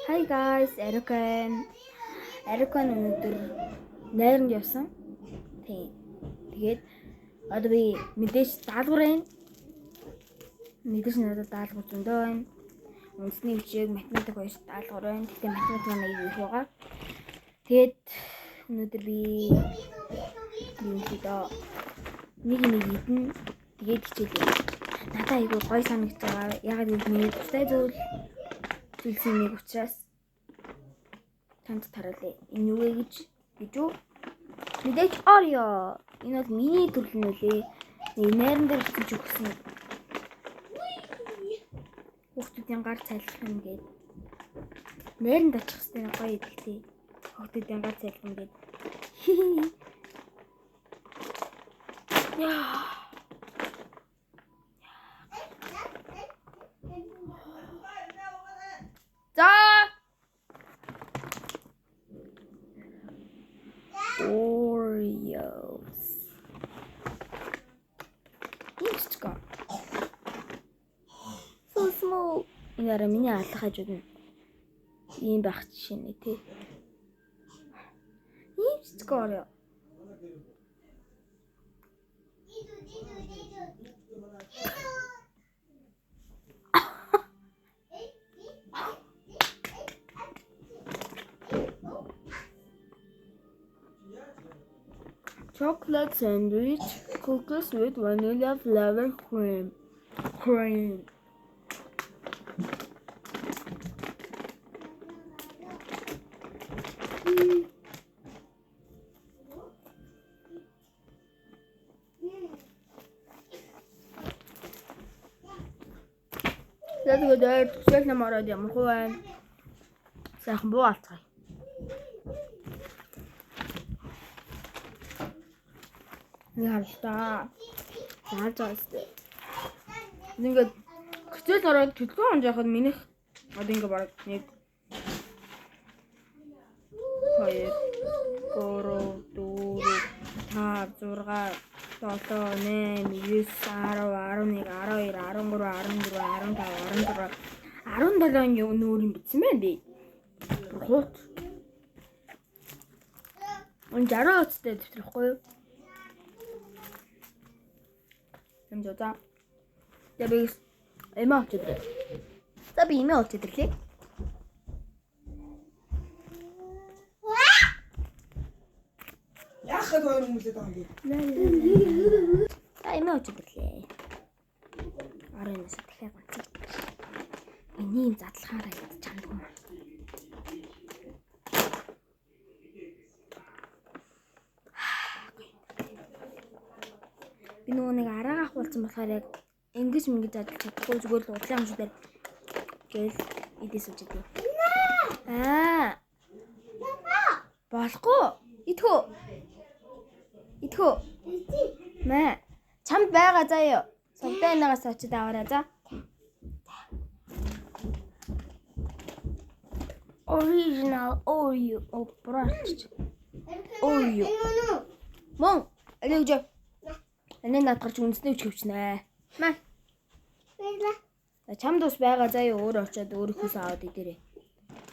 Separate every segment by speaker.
Speaker 1: Hi guys, Erican өнөөдөр найранд явсан. Тэгээд одоо би мэдээж даалгавар байна. Мэдээж надад даалгавар зөндөө байна. Үндэсний хичээг математик 2 даалгавар байна. Тэгтээ математик маань аягүй их байгаа. Тэгээд өнөөдөр би нэг идэн тэгээд хичээлээ. Надад аягүй гой санагдаж байгаа. Ягаад гэвэл миний дуртай зүйл зүйлсэн нэг учраас танд тараалаа. Энэ юу вэ гэж үү? Мэдээж Oreo. Энэ бол миний төрөл нөлөө. Найран дээр бичиж өгсөн. Хүүхдүүдийн гар цайлах юм гээд. Найранд очих хэвээр гоё идэлтэй. Хүүхдүүдийн гар цайлах юм гээд. Яа. Oreos. Инстка. So small. Энэ миний алах хажууд нь ийм байх жишээ нэ тий. Инстка Oreo. Chocolate sandwich, cookies with vanilla flavor cream. Тэгээд тэгэл намараад ямар хөө байна. Сайхан буу алцгаая. Яарста. Заажаастай. Ингээд хичээл ороод төлөвлөгөө онж яхад минийх одоо ингээд бараг 1 2 3 4 5 6 7 8 9 10 11 12 13 14 15 16 17 нүүрийн бичсэн байна би. Хут. Он 60 оцтой дэвтэрхгүй юу? За. Я би эмээ очирлээ. За би эмээ очирлээ.
Speaker 2: Яхад хоёр хүмүүлээд байгаа юм.
Speaker 1: За эмээ очирлээ. Араас дахиад ганц. Миний юм задлахаараа ядч чамдгүй маа. Би нөгөө нэг араа авахулсан болохоор яг ингэж задлах чадахгүй зүгээр л удлаа юм шиг дээр гээл идэс үжидэг. Болохгүй. Идэхүү. Маа. Чамд байгаа заяа. Согдоо энагаас очиж аваарай за. Original Oreo брат. Oreo. Мон, элэгж. Энийг надгарч үндэсний үч хөвчнэ. Маа. Чамд ус байгаа заяа өөр очиод өөрийнхөөс аваад идэрээ.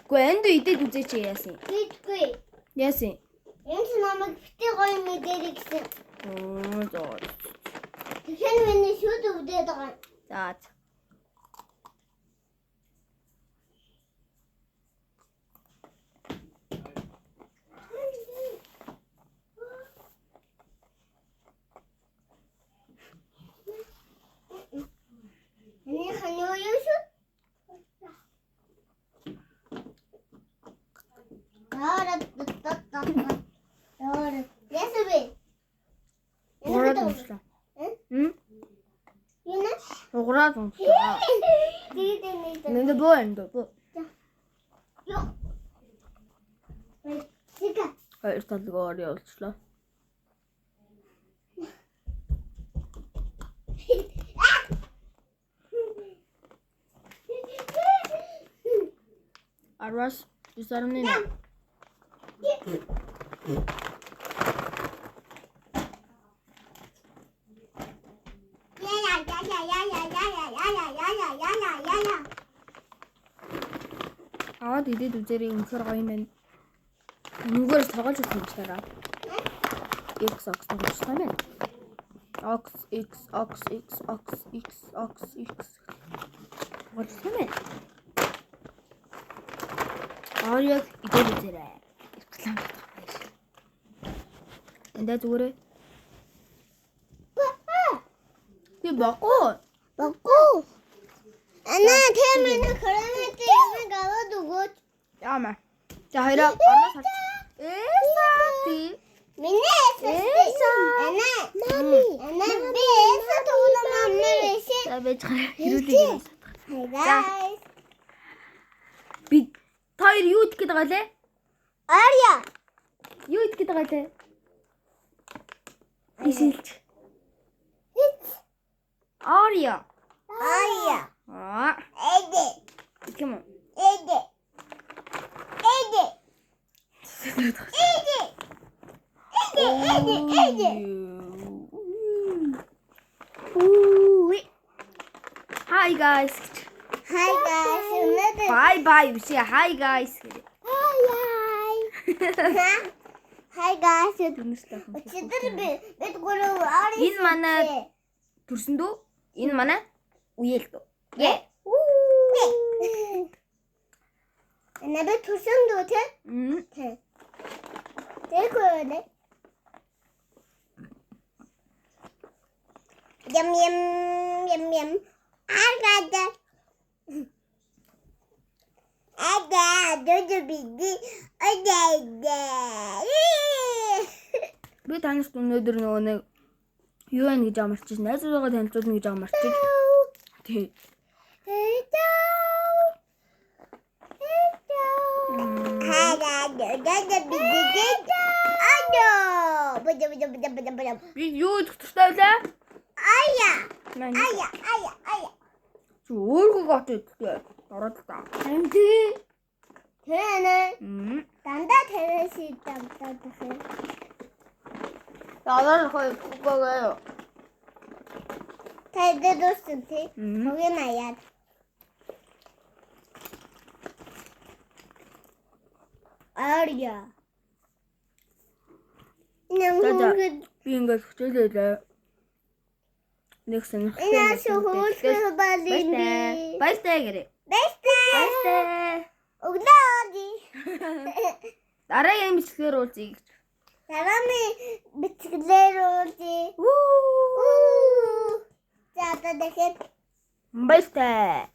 Speaker 1: Гэхдээ энд идээд үзээч яасан.
Speaker 3: Идгүй.
Speaker 1: Яасан.
Speaker 3: Энд намайг битээ гоё мэдэрэй гэсэн.
Speaker 1: Зоо.
Speaker 3: Тэгэхээр миний шүүд өвдөд байгаа.
Speaker 1: За.
Speaker 3: Миний ханиу юу шүү? Ясвэ.
Speaker 1: Уграад уншлаа.
Speaker 3: Юна?
Speaker 1: Уграад уншлаа. Нэг боо энд боо.
Speaker 3: Ёо. Сика.
Speaker 1: Хоёр талгаа явуулчлаа. Арвас юсарны. Аваад идээд үзээрэй үнэхээр гоё юм байна. Нүгээр тоглож үзсэн юм байна. X тоглож байна. X тоглож байна. Орёг идээд үзээрэй. Реклам хийх байж. Эндээ зүгээрээ. Би баггүй.
Speaker 3: Ана темэний хөрөмөтэй юм аваад өгөөч.
Speaker 1: Яамаа. За хоёроо орноос харж. Эсати.
Speaker 3: Миний Ана би сатуна мамма вэшэ.
Speaker 1: За байж хэрүүлээ.
Speaker 3: Hey guys.
Speaker 1: Би хоёр юу идэх гээд байгаа лээ?
Speaker 3: Арья.
Speaker 1: Юу идэх гээд байгаа лээ? Исэлж. Арья.
Speaker 3: Арья. Эдэ.
Speaker 1: Кем?
Speaker 3: Эдэ.
Speaker 1: Hi guys.
Speaker 3: Hi guys. Өнөөдөр
Speaker 1: Bye bye биш. Hi guys.
Speaker 3: Hi guys.
Speaker 1: Тэрнэстэй.
Speaker 3: Өчигдөр бид гурав арья.
Speaker 1: Энэ манай төрсөн дөө. Энэ манай үеэл дөө.
Speaker 3: Яа. Набэ төрсөн дөө те? Тэ. Тэкөлэ. Ям. Агада. Ага, биди. Агада.
Speaker 1: Би танаас өнөөдөр нөгөө нэг юу байна гэж амарчиж, найзуугаа танилцуулна гэж амарчиж. Тий. Би юу идэх туфтаа вэ?
Speaker 3: Ая.
Speaker 1: Чи өөрөө гот идэх. Ороод та.
Speaker 3: Анди. Тэне. Дандаа тэрэс идэмтэй тэгэхээр.
Speaker 1: Яагаад хой гогоо.
Speaker 3: Тэдэдсэн тий. Хогийн аяад. Арья.
Speaker 1: Би ингээд хөтөлөө. Нэг сонирхолтой.
Speaker 3: Яа шүүх балины.
Speaker 1: Баяртай гэрээ.
Speaker 3: Бэстэ. Өглөөди.
Speaker 1: Дараагийн бичлэгээр уулзъя гэж.
Speaker 3: Дараагийн бичлэгээр уулзъя. За одоо дахиад
Speaker 1: Баяртай.